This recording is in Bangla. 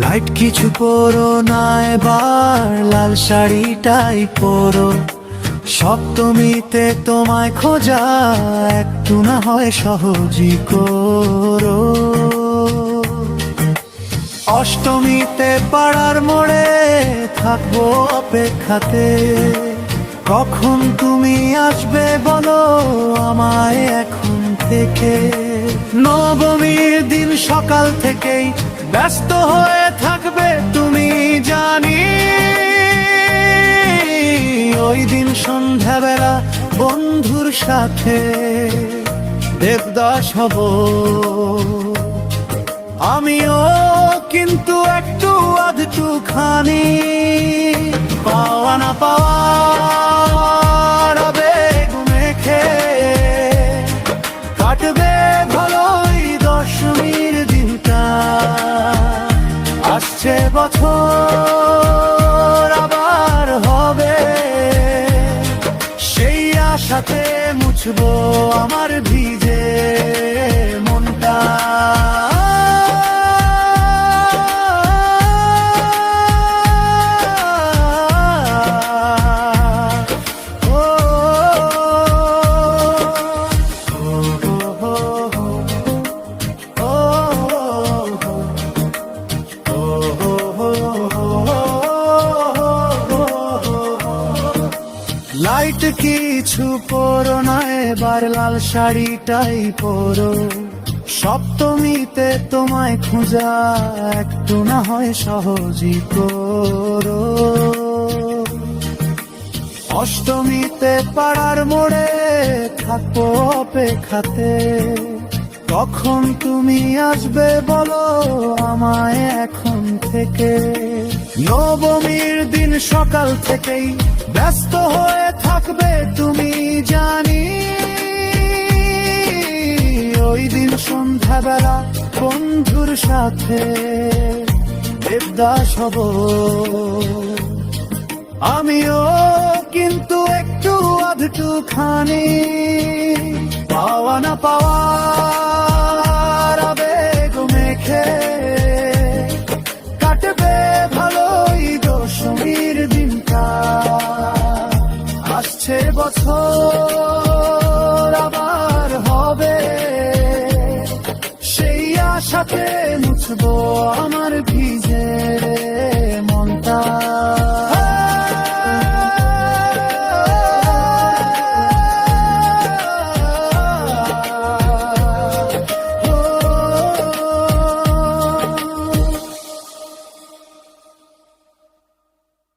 লাইট কিছু পরো না, এবার লাল শাড়িটাই পরো। সপ্তমীতে তোমায় খোঁজা একটু না হয় সহজই করো। অষ্টমীতে পাড়ার মোড়ে থাকবো অপেক্ষাতে, কখন তুমি আসবে বলো আমায় এখন থেকে। নবমীর দিন সকাল থেকেই ব্যস্ত হয়ে থাকবে তুমি জানি, ওই দিন সন্ধ্যাবেলা বন্ধুর সাথে দেবদাস হব আমিও, কিন্তু একটু আধটুখানি পাওয়া না পাওয়ার আবেগ মেখে কাটবে ভালোই দশমীর দিনটা। আসছে বছর আবার হবে, সেই আশাতে মুছবো আমার ভিজে মনটা। লাইট কিছু পরো না, এবার লাল শাড়িটাই পরো। সপ্তমীতে তোমায় খোঁজা একটু না হয় সহজই করো। অষ্টমীতে পাড়ার মোড়ে থাকবো অপেক্ষাতে, কখন তুমি আসবে বলো আমায় এখন থেকে। নবমীর দিন সকাল থেকেই ব্যস্ত হয়ে থাকবে তুমি জানি, ওই দিন সন্ধ্যাবেলা বন্ধুর সাথে দেবদাস হব আমিও, কিন্তু একটু আধটুখানি পাওয়া না পাওয়ার আবেগ মেখে কাটবে ভালোই দশমীর দিনটা। আসছে বছর আবার হবে, সেই আশাতে মুছবো আমার ভিজে মনটা।